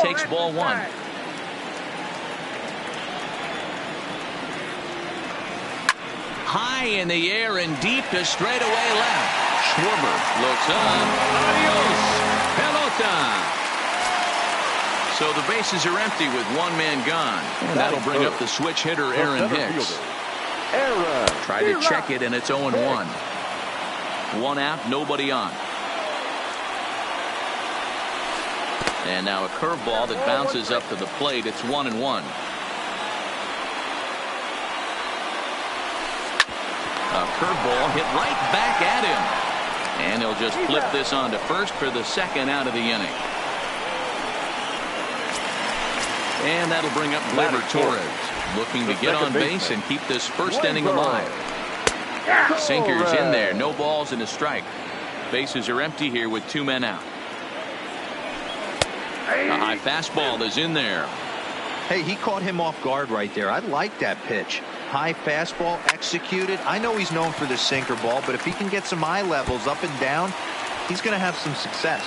Takes ball one. High in the air and deep to straightaway left. Schwarber looks on. Adios, pelota. So the bases are empty with one man gone. And that'll bring up the switch hitter, Aaron Hicks. Tried to check it, and it's 0-1. One out, nobody on. And now a curveball that bounces up to the plate. It's 1-1. A curveball hit right back at him. And he'll just flip this on to first for the second out of the inning. And that'll bring up Gleyber Torres, looking to get on base and keep this first inning alive. Sinker's in there, no balls and a strike. Bases are empty here with two men out. A high fastball is in there. Hey, he caught him off guard right there. I like that pitch. High fastball executed. I know he's known for the sinker ball, but if he can get some eye levels up and down, he's going to have some success.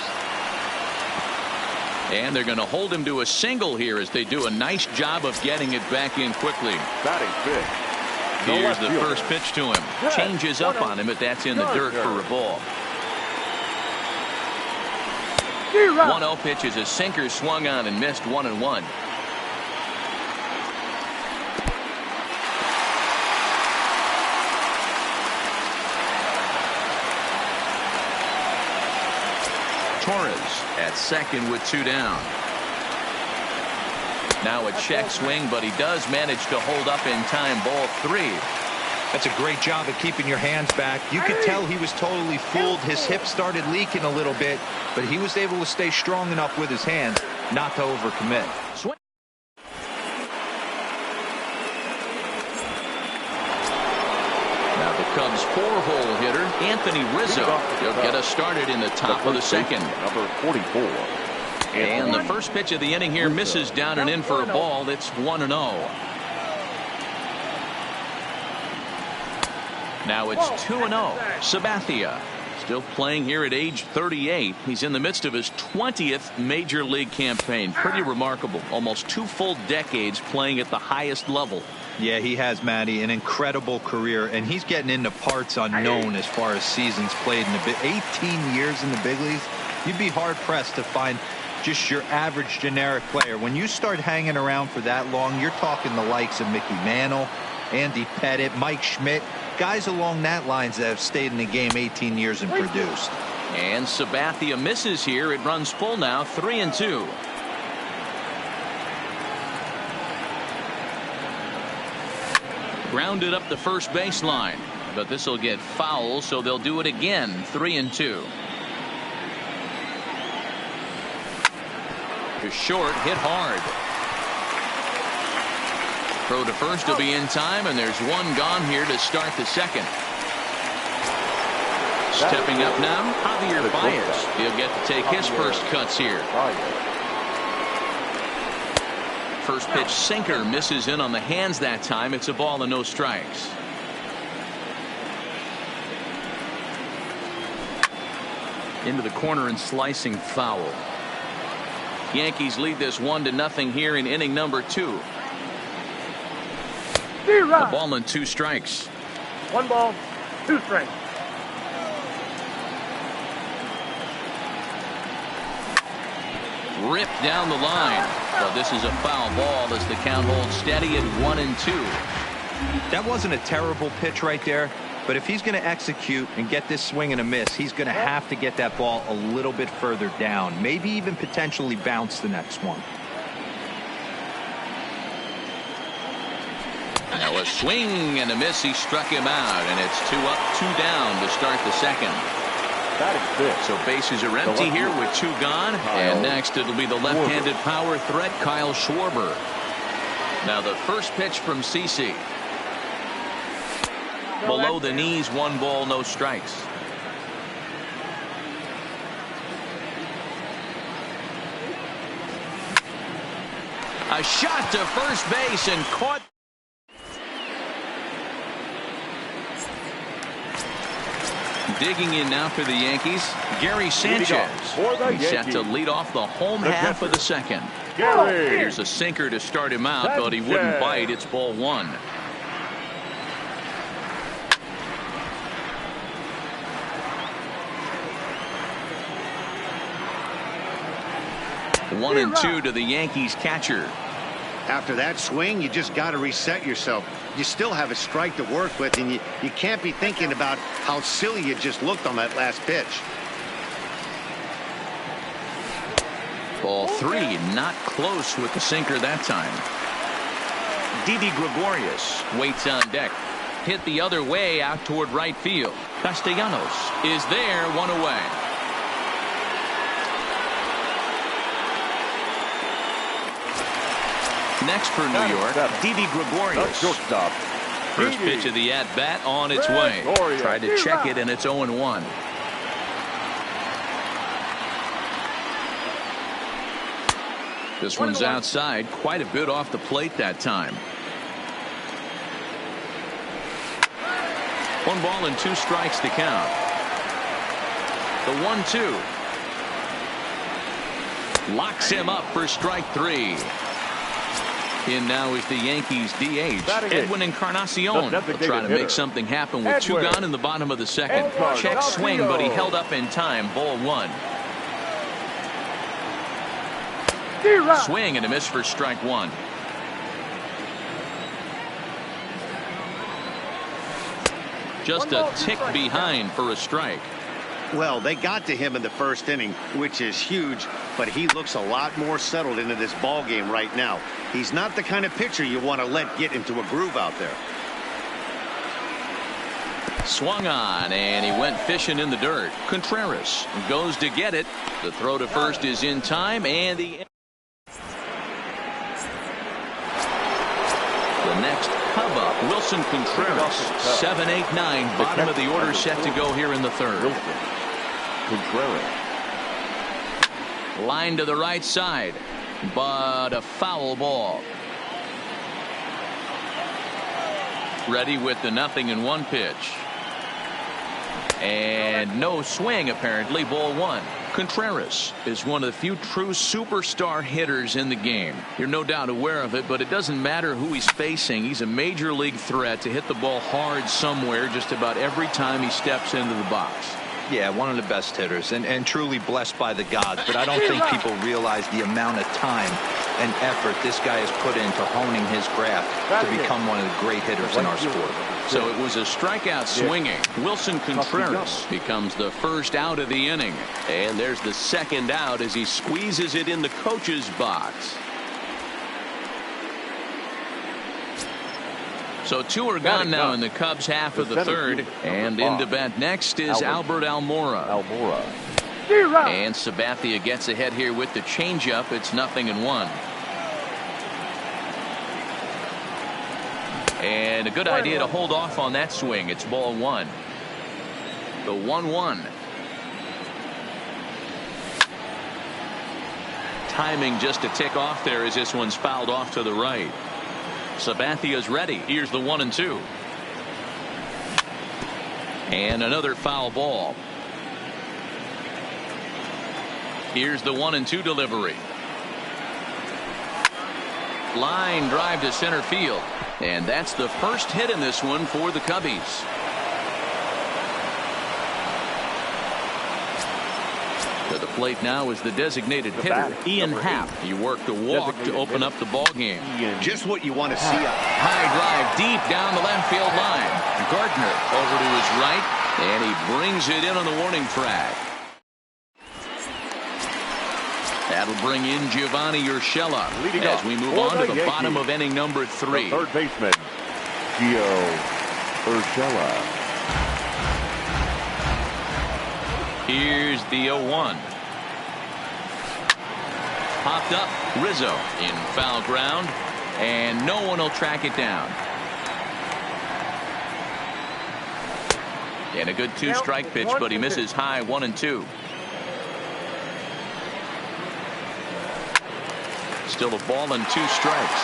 And they're going to hold him to a single here as they do a nice job of getting it back in quickly. Here's the first pitch to him. Changes up on him, but that's in the dirt for a ball. 1-0 pitch is a sinker swung on and missed 1-1. Torres at second with two down. Now a check swing, but he does manage to hold up in time. Ball three. That's a great job of keeping your hands back. You could tell he was totally fooled. His hip started leaking a little bit, but he was able to stay strong enough with his hands not to overcommit. Swing. Now the Cubs four-hole hitter, Anthony Rizzo. He'll get us started in the top of the second. Number 44. And the first pitch of the inning here misses down and in for a ball. It's 1-0. Now it's 2-0. Sabathia still playing here at age 38. He's in the midst of his 20th major league campaign. Pretty remarkable. Almost 2 full decades playing at the highest level. Yeah, he has, Matty, an incredible career, and he's getting into parts unknown as far as seasons played in the 18 years in the big leagues. You'd be hard pressed to find just your average generic player. When you start hanging around for that long, you're talking the likes of Mickey Mantle, Andy Pettitte, Mike Schmidt, guys along that lines that have stayed in the game 18 years and produced. And Sabathia misses here. It runs full now, 3-2. Grounded up the first baseline, but this will get foul, so they'll do it again. 3-2. To short, hit hard. Throw to first will be in time, and there's one gone here to start the second. Stepping up now, Javier Baez. He'll get to take his first cuts here. First pitch sinker misses in on the hands that time. It's a ball and no strikes. Into the corner and slicing foul. Yankees lead this 1-0 here in inning number 2. A ball and 2 strikes. 1 ball, 2 strikes. Ripped down the line. But this is a foul ball as the count holds steady at 1-2. That wasn't a terrible pitch right there, but if he's going to execute and get this swing and a miss, he's going to have to get that ball a little bit further down, maybe even potentially bounce the next one. Now a swing and a miss. He struck him out, and it's 2 up, 2 down to start the second. So bases are empty here with 2 gone, and next it'll be the left-handed power threat, Kyle Schwarber. Now the first pitch from CC. Below the knees, 1 ball, no strikes. A shot to first base and caught. Digging in now for the Yankees, Gary Sanchez. He's set to lead off the home half of the second. Here's a sinker to start him out, but he wouldn't bite. It's ball one. One and two to the Yankees catcher. After that swing, you just got to reset yourself. You still have a strike to work with, and you can't be thinking about how silly you just looked on that last pitch. Ball three, not close with the sinker that time. Didi Gregorius waits on deck. Hit the other way out toward right field. Castellanos is there, one away. Next for New York, Didi Gregorius. First pitch of the at-bat on its way. Tried to check it, and it's 0-1. This one's outside, quite a bit off the plate that time. 1 ball and 2 strikes to count. The 1-2. Locks him up for strike 3. In now is the Yankees DH, Edwin Encarnacion. They'll try to make something happen with 2 gone in the bottom of the second. Check swing, but he held up in time. Ball 1. Swing and a miss for strike 1. Just a tick behind for a strike. Well, they got to him in the first inning, which is huge, but he looks a lot more settled into this ball game right now. He's not the kind of pitcher you want to let get into a groove out there. Swung on, and he went fishing in the dirt. Contreras goes to get it. The throw to first is in time, and the next Cub up, Wilson Contreras, 7-8-9, bottom of the order set to go here in the third. Line to the right side, but a foul ball. Ready with the 0-1 pitch. And no swing, apparently. Ball 1. Contreras is one of the few true superstar hitters in the game. You're no doubt aware of it, but it doesn't matter who he's facing. He's a major league threat to hit the ball hard somewhere just about every time he steps into the box. Yeah, one of the best hitters and truly blessed by the gods, but I don't think people realize the amount of time and effort this guy has put into honing his craft to become one of the great hitters in our sport. So it was a strikeout swinging. Wilson Contreras becomes the first out of the inning. And there's the second out as he squeezes it in the coach's box. So 2 are gone now in the Cubs half of the third. And into bat next is Albert Almora. And Sabathia gets ahead here with the changeup. It's 0-1. And a good idea to hold off on that swing. It's ball 1. The 1-1. Timing just a tick off there as this one's fouled off to the right. Sabathia's ready. Here's the 1-2. And another foul ball. Here's the 1-2 delivery. Line drive to center field. And that's the first hit in this one for the Cubbies. To the plate now is the designated hitter, Ian Happ. He worked a walk to open up the ball game. Just what you want to see. High drive deep down the left field line. Gardner over to his right, and he brings it in on the warning track. That'll bring in Giovanni Urshela as we move on to the bottom of inning number 3. Third baseman, Gio Urshela. Here's the 0-1. Popped up. Rizzo in foul ground, and no one will track it down. And a good 2-strike pitch, but he misses high. 1-2. Still a ball and 2 strikes.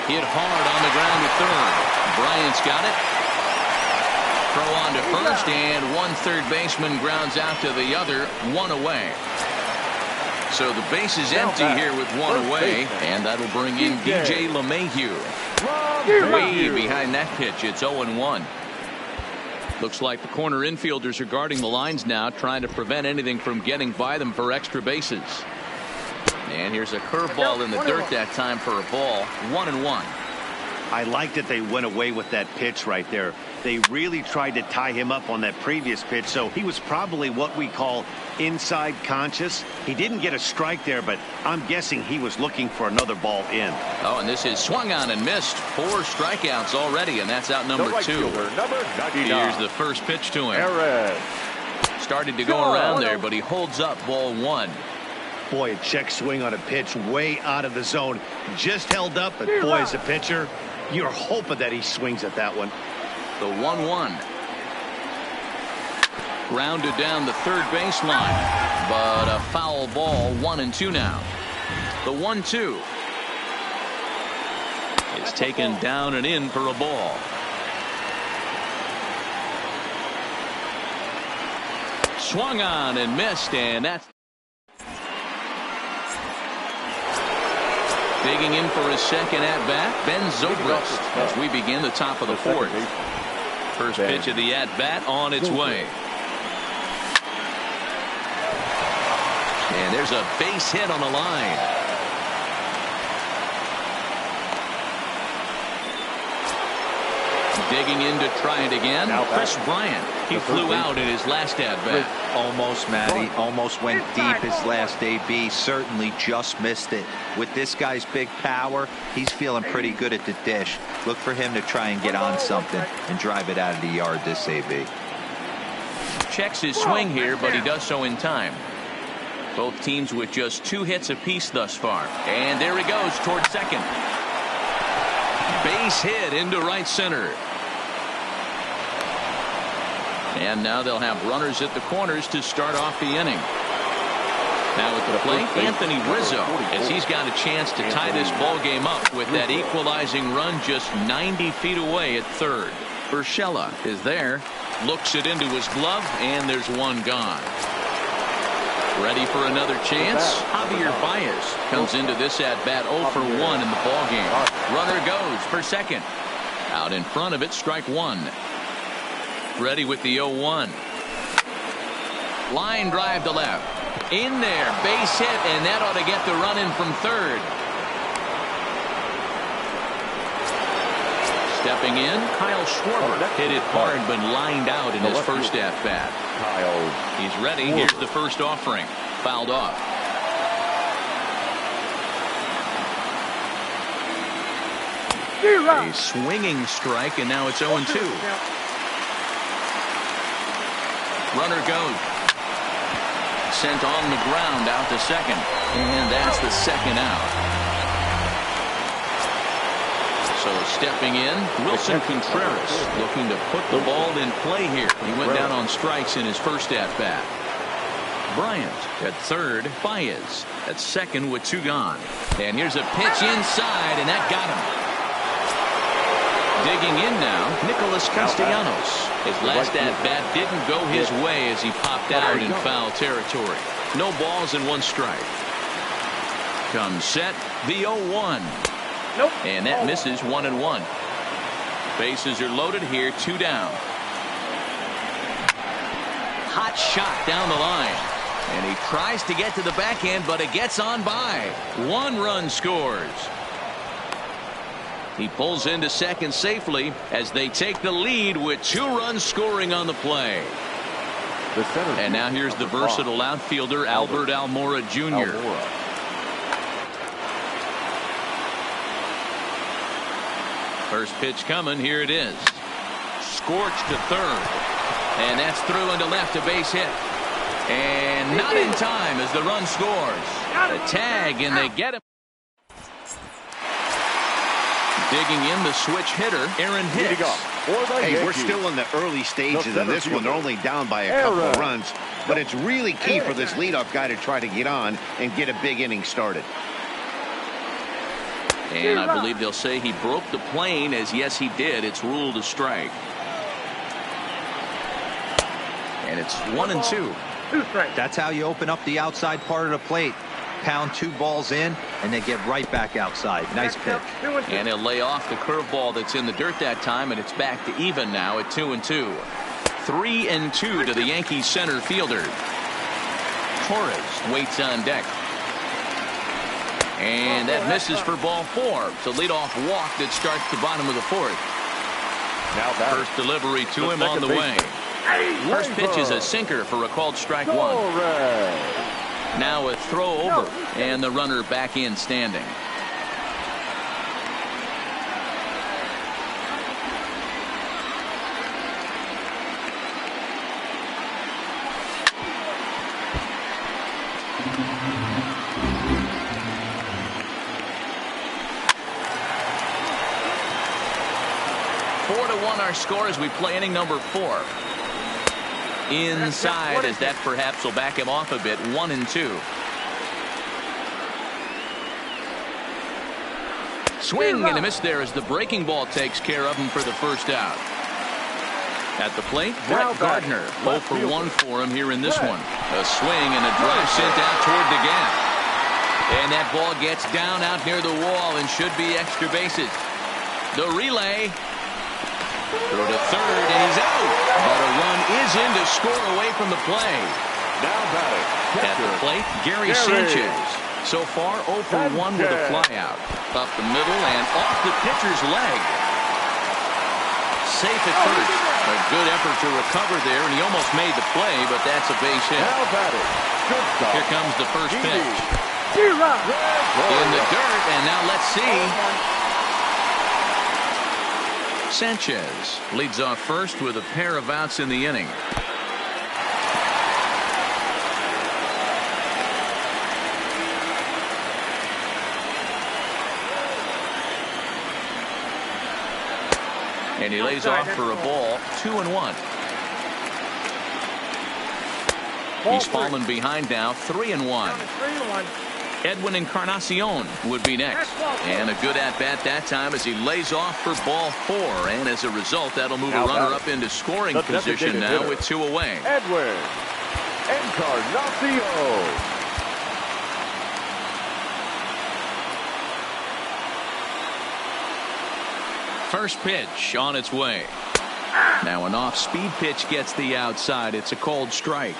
Hit hard on the ground to third. Bryant's got it. Throw on to first, and one third baseman grounds out to the other, one away. So the base is empty here with one away, and that'll bring in DJ LeMahieu. Way behind that pitch. It's 0-1. Looks like the corner infielders are guarding the lines now, trying to prevent anything from getting by them for extra bases. And here's a curveball in the dirt that time for a ball. 1-1. I like that they went away with that pitch right there. They really tried to tie him up on that previous pitch, so he was probably what we call inside conscious. He didn't get a strike there, but I'm guessing he was looking for another ball in. Oh, and this is swung on and missed. 4 strikeouts already, and that's out number 2. Here's the first pitch to him. Started to go around there, but he holds up ball 1. Boy, a check swing on a pitch way out of the zone. Just held up, but boy, as a pitcher, you're hoping that he swings at that one. The 1-1. Grounded down the third baseline, but a foul ball. 1-2 now. The 1-2. It's taken down and in for a ball. Swung on and missed, and that's digging in for his second at-bat, Ben Zobrist, as we begin the top of the 4th. First pitch of the at-bat on its way. And there's a base hit on the line. Digging in to try it again. Chris Bryant. He flew out in his last at-bat. Almost, Matty. Almost went deep his last AB. Certainly just missed it. With this guy's big power, he's feeling pretty good at the dish. Look for him to try and get on something and drive it out of the yard this AB. Checks his swing here, but he does so in time. Both teams with just 2 hits apiece thus far. And there he goes toward second. Base hit into right center. And now they'll have runners at the corners to start off the inning. Now at the plate, Anthony Rizzo, as he's got a chance to tie this ball game up with that equalizing run just 90 feet away at third. Urshela is there, looks it into his glove, and there's one gone. Ready for another chance? Javier Baez comes into this at-bat 0 for 1 in the ball game. Runner goes for second. Out in front of it, strike 1. Ready with the 0-1. Line drive to left. In there, base hit, and that ought to get the run in from third. Stepping in, Kyle Schwarber hit it hard but lined out in his first at-bat. He's ready. Here's the first offering. Fouled off. A swinging strike, and now it's 0-2. Runner goes. Sent on the ground out to second. And that's the second out. So stepping in, Wilson Contreras looking to put the ball in play here. He went down on strikes in his first at-bat. Bryant at third, Baez at second with 2 gone. And here's a pitch inside, and that got him. Digging in now, Nicholas Castellanos. His last at-bat didn't go his way as he popped out in foul territory. No balls and 1 strike. Comes set, the 0-1. And that misses 1-1. Bases are loaded here, 2 down. Hot shot down the line. And he tries to get to the backhand, but it gets on by. 1 run scores. He pulls into second safely as they take the lead with 2 runs scoring on the play. And now here's the versatile outfielder, Albert Almora Jr. First pitch coming. Here it is. Scorched to third. And that's through into left, a base hit. And not in time as the run scores. The tag, and they get him. Digging in, the switch hitter, Aaron Hicks. Hey, we're still in the early stages of this one. They're only down by a couple of runs. But it's really key for this leadoff guy to try to get on and get a big inning started. And I believe they'll say he broke the plane, as yes, he did. It's ruled a strike. And it's 1-2. 2 strikes. That's how you open up the outside part of the plate. Pound 2 balls in, and they get right back outside. Nice pitch. 2-2. And he'll lay off the curveball that's in the dirt that time, and it's back to even now at 2-2. 3-2 to the Yankees center fielder. Torres waits on deck. And that misses for ball 4. It's a leadoff walk that starts the bottom of the 4th. Now that First delivery to him on the way. First pitch is a sinker for a called strike 1. Now a throw over, and the runner back in standing. Our score as we play inning number 4. Inside, as that perhaps will back him off a bit. 1-2. Swing and a miss there as the breaking ball takes care of him for the first out. At the plate, Brett Gardner. 0 for 1 for him here in this one. A swing and a drive sent out toward the gap. And that ball gets down out near the wall and should be extra bases. The relay. Throw to third, and he's out. But a run is in to score away from the play. Now batting. At the plate, Gary Sanchez. So far, 0 for 1 with a flyout. Up the middle and off the pitcher's leg. Safe at first. A good effort to recover there, and he almost made the play, but that's a base hit. Now batting. Here comes the first pitch. Zero. In the dirt, and now let's see. Sanchez leads off first with a pair of outs in the inning. And he lays off for a ball. 2-1. He's fallen behind now. 3-1. 3-1. Edwin Encarnacion would be next. And a good at-bat that time as he lays off for ball 4. And as a result, that'll move a runner up into scoring position now with 2 away. Edwin Encarnacion. First pitch on its way. Now an off-speed pitch gets the outside. It's a called strike.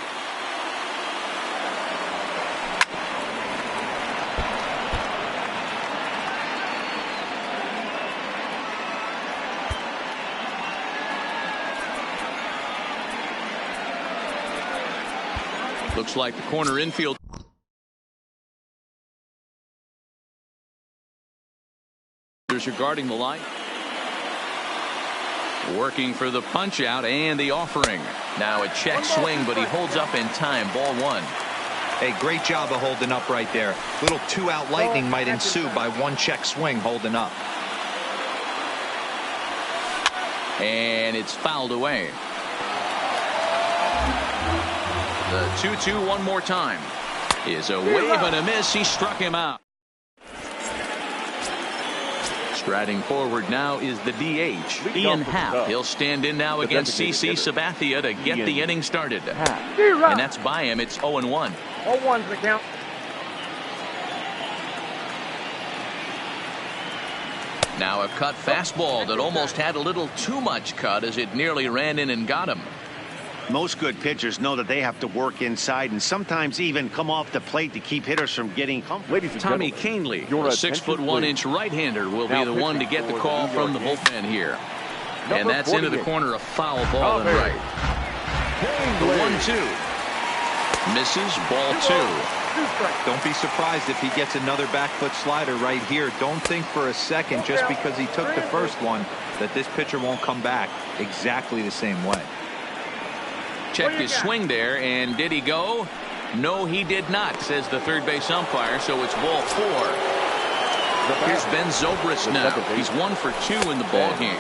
Looks like the corner infield are guarding the line. Working for the punch out and the offering. Now a check swing, but he holds up in time. Ball 1. Hey, great job of holding up right there. Little 2-out lightning might ensue by 1 check swing holding up. And it's fouled away. The 2-2 one more time is a wave and a miss. He struck him out. Striding forward now is the DH, Ian Happ. He'll stand in now against CC Sabathia to get the inning started. And that's by him. It's 0-1. 0-1's the count. Now a cut fastball that almost had a little too much cut as it nearly ran in and got him. Most good pitchers know that they have to work inside and sometimes even come off the plate to keep hitters from getting comfortable. Tommy Canely, a 6'1" right-hander, will be the one to get the call from the bullpen here. And that's into the corner, a foul ball and right. The 1-2 misses, ball 2. Don't be surprised if he gets another back foot slider right here. Don't think for a second just because he took the first one that this pitcher won't come back exactly the same way. Checked his swing there, and did he go? No, he did not, says the third base umpire, so it's ball 4. Here's Ben Zobrist now. He's 1 for 2 in the ball game.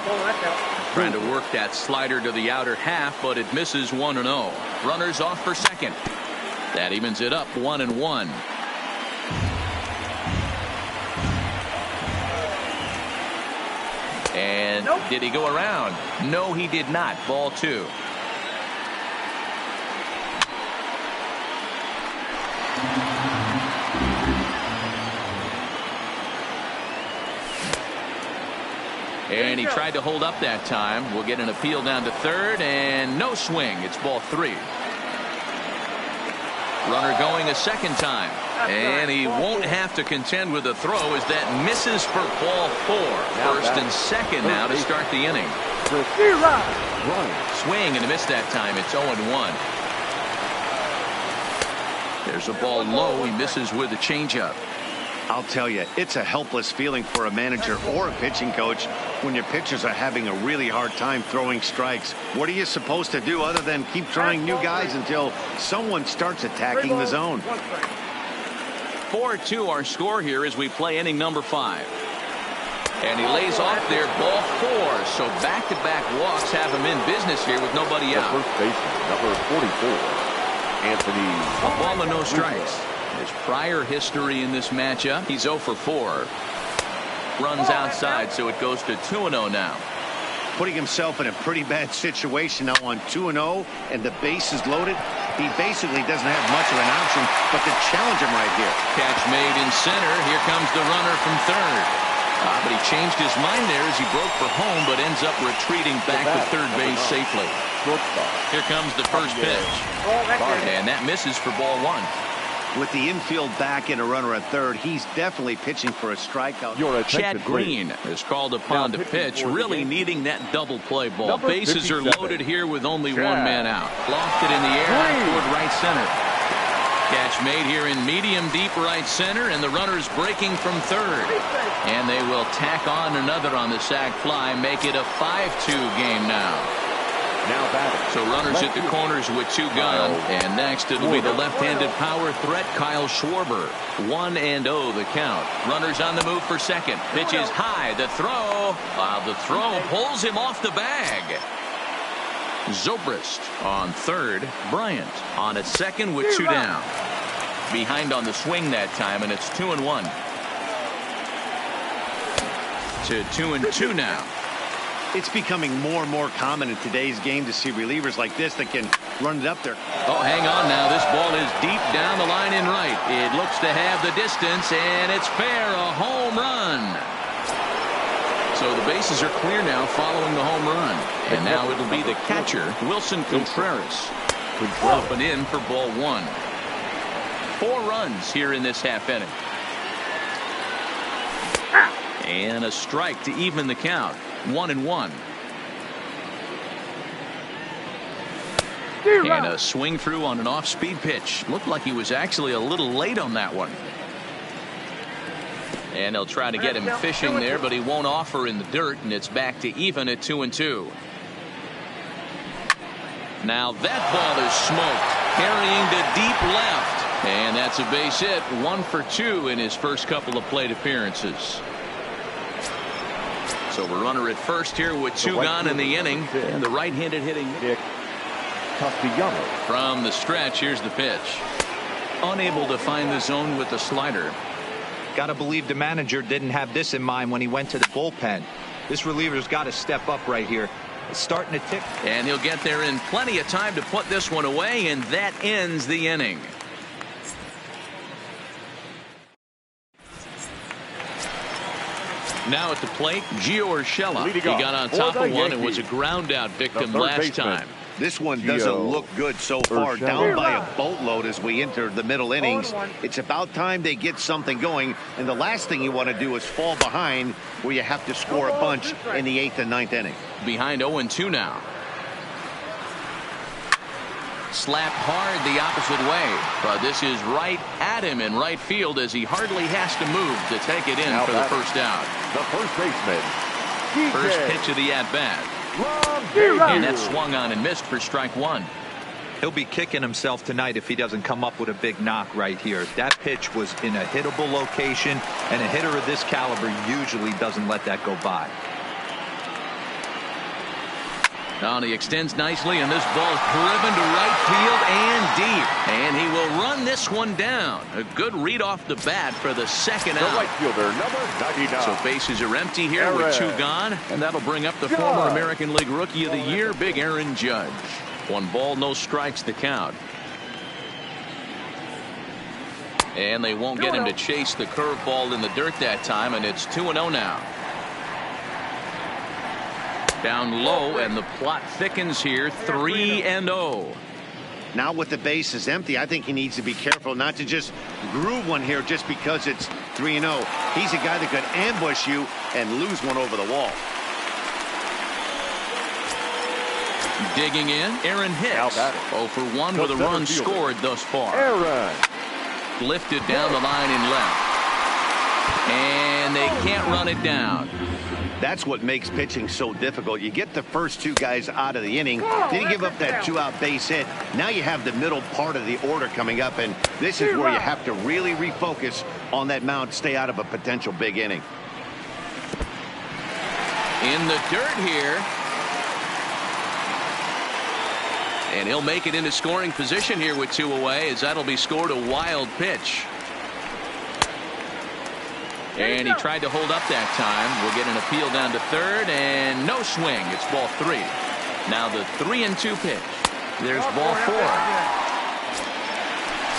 Trying to work that slider to the outer half, but it misses 1-0. Runners off for second. That evens it up 1-1. And did he go around? No, he did not. Ball 2. And he tried to hold up that time. We'll get an appeal down to third, and no swing. It's ball 3. Runner going a second time. And he won't have to contend with a throw as that misses for ball 4. First and second now to start the inning. Swing and a miss that time. It's 0-1. There's a ball low. He misses with a changeup. I'll tell you, it's a helpless feeling for a manager or a pitching coach when your pitchers are having a really hard time throwing strikes. What are you supposed to do other than keep trying new guys until someone starts attacking the zone? 4-2 our score here as we play inning number 5. And he lays off there, ball 4. So back-to-back walks have him in business here with nobody out. First baseman, number 44, Anthony. A ball and no strikes. His prior history in this matchup, he's 0 for 4. Runs outside, so it goes to 2-0 now. Putting himself in a pretty bad situation now on 2-0 and the base is loaded. He basically doesn't have much of an option but to challenge him right here. Catch made in center. Here comes the runner from third. But he changed his mind there as he broke for home, but ends up retreating back to third base safely. Here comes the first pitch. And that misses for ball 1. With the infield back and a runner at third, he's definitely pitching for a strikeout. Chad Green is called upon to pitch, really needing that double play ball. Bases are loaded here with only one man out. Lofted in the air toward right center. Catch made here in medium deep right center, and the runner's breaking from third. And they will tack on another on the sac fly, make it a 5-2 game now. So runners at the corners with 2 gone, and next it'll be the left-handed power threat Kyle Schwarber. 1-0 the count. Runners on the move for second. Pitch is high. The throw. The throw pulls him off the bag. Zobrist on third. Bryant on at second with 2 down. Behind on the swing that time, and it's 2-1. To 2-2 now. It's becoming more and more common in today's game to see relievers like this that can run it up there. Oh, hang on now. This ball is deep down the line in right. It looks to have the distance, and it's fair. A home run. So the bases are clear now following the home run. And now it'll be the catcher, Wilson Contreras, up and in for ball 1. 4 runs here in this half inning. And a strike to even the count. 1-1. And a swing through on an off-speed pitch. Looked like he was actually a little late on that one. And they'll try to get him fishing there, but he won't offer in the dirt, and it's back to even at 2-2. Now that ball is smoked, carrying to deep left. And that's a base hit. 1 for 2 in his first couple of plate appearances. So we're runner at first here with 2 gone in the inning. And the right-handed hitting from the stretch. Here's the pitch. Unable to find the zone with the slider. Got to believe the manager didn't have this in mind when he went to the bullpen. This reliever's got to step up right here. It's starting to tick. And he'll get there in plenty of time to put this one away, and that ends the inning. Now at the plate, Gio Urshela. He got on top of one and was a ground out victim last time. This one doesn't look good so far. Down by a boatload as we enter the middle innings. It's about time they get something going, and the last thing you want to do is fall behind where you have to score a bunch in the 8th and 9th inning. Behind 0-2 now. Slapped hard the opposite way, but this is right at him in right field as he hardly has to move to take it in for the first out. The first baseman. First pitch of the at-bat. And that swung on and missed for strike 1. He'll be kicking himself tonight if he doesn't come up with a big knock right here. That pitch was in a hittable location, and a hitter of this caliber usually doesn't let that go by. Now he extends nicely, and this ball is driven to right field and deep. And he will run this one down. A good read off the bat for the second out. The right fielder, number 99. So bases are empty here with 2 gone. And that'll bring up the former American League Rookie of the Year, Big Aaron Judge. 1 ball, no strikes to count. And they won't get him to chase the curveball in the dirt that time, and it's 2-0 now. Down low, and the plot thickens here. 3-0. Now with the bases empty, I think he needs to be careful not to just groove one here just because it's 3-0. He's a guy that could ambush you and lose one over the wall. Digging in, Aaron Hicks. 0 for 1 with a run scored thus far. Aaron. Lifted down the line and left. And they can't run it down. That's what makes pitching so difficult. You get the first two guys out of the inning, then you give up that 2-out base hit. Now you have the middle part of the order coming up, and this is where you have to really refocus on that mound, stay out of a potential big inning. In the dirt here. And he'll make it into scoring position here with 2 away, as that'll be scored. A wild pitch. And he tried to hold up that time. We'll get an appeal down to third, and no swing. It's ball 3. Now the 3-2 pitch. There's ball 4.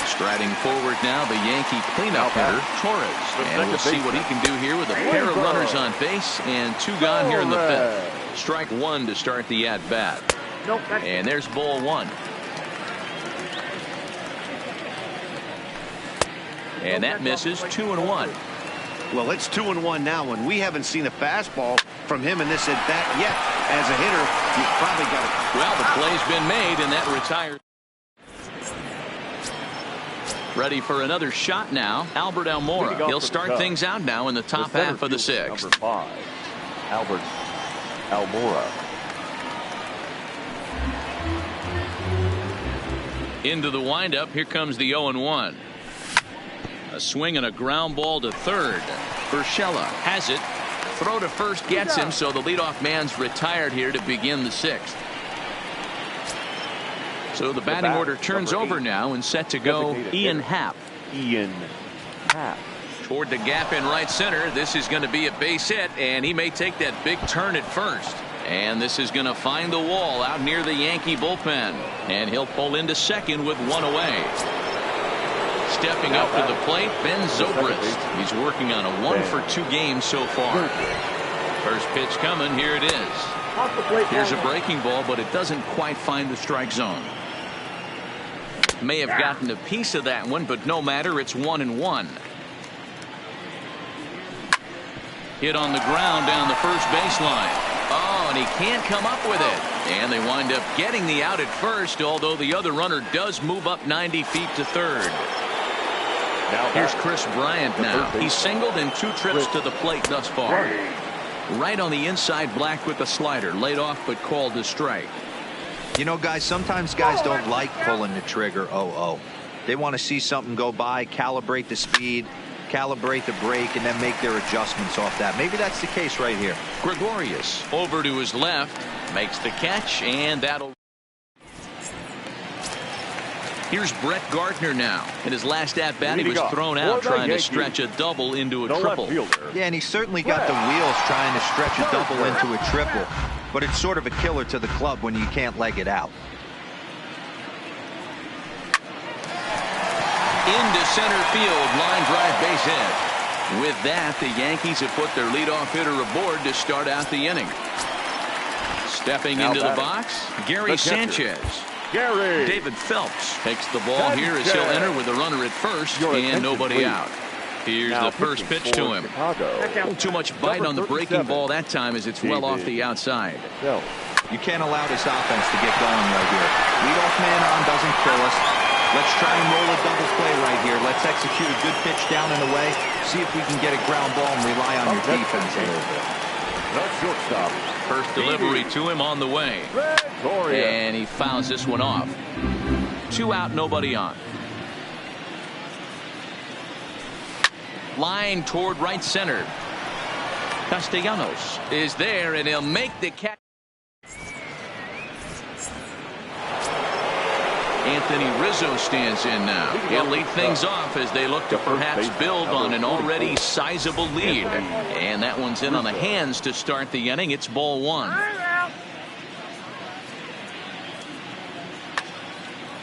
Striding forward now, the Yankee cleanup hitter, Torres. And we'll see what he can do here with a pair of runners on base and 2 gone here in the 5th. Strike 1 to start the at-bat. And there's ball 1. And that misses. 2-1. Well, it's 2-1 now, and we haven't seen a fastball from him in this at bat yet. As a hitter, you've probably got to. Well, the play's been made, and that retires. Ready for another shot now. Albert Almora. He'll start things out now in the top half of the 6th. Number 5, Albert Almora. Into the windup. Here comes the 0-1. A swing and a ground ball to third. Urshela has it. Throw to first gets him, so the leadoff man's retired here to begin the 6th. So the batting order turns over now and set to go Ian Happ. Ian Happ. Toward the gap in right center. This is going to be a base hit, and he may take that big turn at first. And this is going to find the wall out near the Yankee bullpen. And he'll pull into second with 1 away. Stepping up to the plate, Ben Zobrist. He's working on a 1-for-2 game so far. First pitch coming. Here it is. Here's a breaking ball, but it doesn't quite find the strike zone. May have gotten a piece of that one, but no matter. It's 1-1. Hit on the ground down the first baseline. Oh, and he can't come up with it. And they wind up getting the out at first, although the other runner does move up 90 feet to third. Here's Chris Bryant now. He's singled in 2 trips to the plate thus far. Right on the inside, Black with the slider. Laid off, but called a strike. You know, guys, sometimes guys don't like pulling the trigger 0-0. They want to see something go by, calibrate the speed, calibrate the brake, and then make their adjustments off that. Maybe that's the case right here. Gregorius over to his left, makes the catch, and that'll. Here's Brett Gardner now. In his last at-bat, he was thrown out trying to stretch a double into a triple. Yeah, and he certainly got the wheels trying to stretch a double into a triple. But it's sort of a killer to the club when you can't leg it out. Into center field, line drive base hit. With that, the Yankees have put their leadoff hitter aboard to start out the inning. Stepping into the box, Gary Sanchez. David Phelps takes the ball here as he'll enter with a runner at first and nobody out. Here's the first pitch to him. Too much bite on the breaking ball that time as it's well off the outside. You can't allow this offense to get going right here. Leadoff man on doesn't kill us. Let's try and roll a double play right here. Let's execute a good pitch down and away. See if we can get a ground ball and rely on your defense a little bit. That's shortstop. First delivery to him on the way. And he fouls this one off. 2 out, nobody on. Line toward right center. Castellanos is there, and he'll make the catch. Anthony Rizzo stands in now. He'll lead things off as they look to perhaps build on an already sizable lead. And that one's in on the hands to start the inning. It's ball 1.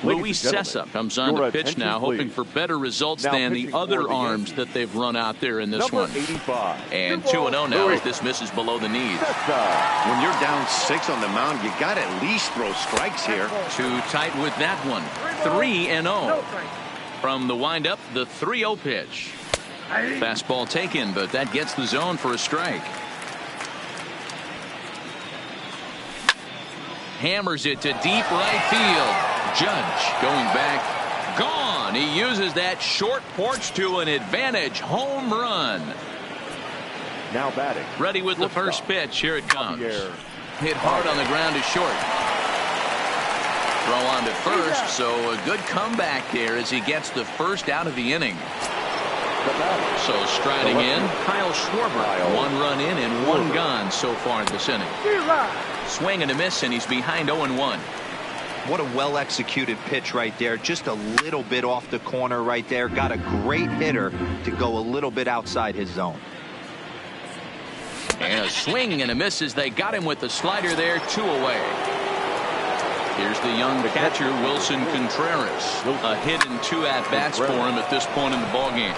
Luis Sessa comes on to pitch now, hoping for better results than the other arms that they've run out there in this one. 85. And 2-0 now as this misses below the knees. When you're down 6 on the mound, you got to at least throw strikes here. Too tight with that one. 3-0. No strike. From the windup, the 3-0 pitch. Fastball taken, but that gets the zone for a strike. Hammers it to deep right field. Judge going back. Gone. He uses that short porch to an advantage home run. Now batting. Ready with the first pitch. Here it comes. Hit hard on the ground to short. Throw on to first, so a good comeback there as he gets the first out of the inning. So striding in, Kyle Schwarber. 1 run in and 1 gone so far this inning. Swing and a miss, and he's behind 0-1. What a well-executed pitch right there. Just a little bit off the corner right there. Got a great hitter to go a little bit outside his zone. And a swing and a miss as they got him with the slider there, 2 away. Here's the young catcher, Wilson Contreras. A hit and 2 at-bats for him at this point in the ballgame.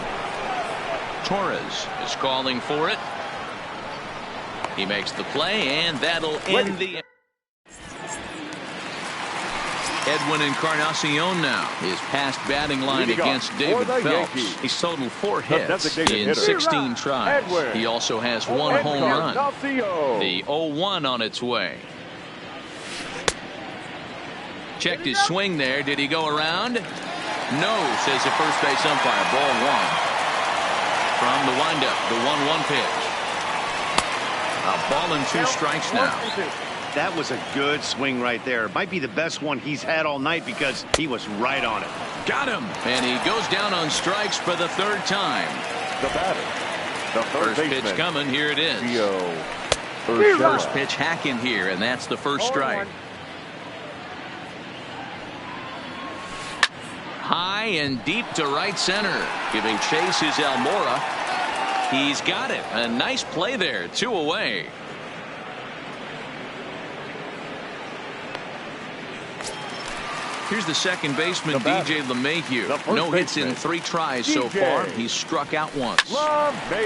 Torres is calling for it. He makes the play, and that'll end the... Edwin Encarnacion now, his past batting line against David Phelps. He's totaled 4 hits in 16 tries. He also has 1 home run. The 0-1 on its way. Checked his swing there. Did he go around? No, says the first base umpire. Ball 1. From the windup, the 1-1 pitch. A ball and 2 strikes now. That was a good swing right there. Might be the best one he's had all night because he was right on it. Got him. And he goes down on strikes for the 3rd time. The batter. The First pitch coming. Here it is. First pitch hacking here, and that's the first strike. High and deep to right center. Giving chase is Almora. He's got it. A nice play there. 2 away. Here's the second baseman, DJ LeMahieu. No hits in 3 tries so far. He's struck out once.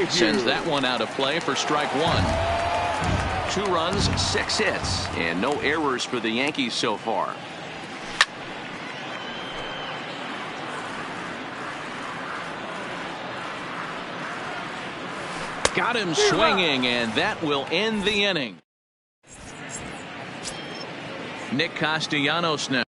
Sends that one out of play for strike 1. 2 runs, 6 hits, and no errors for the Yankees so far. Got him swinging, and that will end the inning. Nick Castellanos now.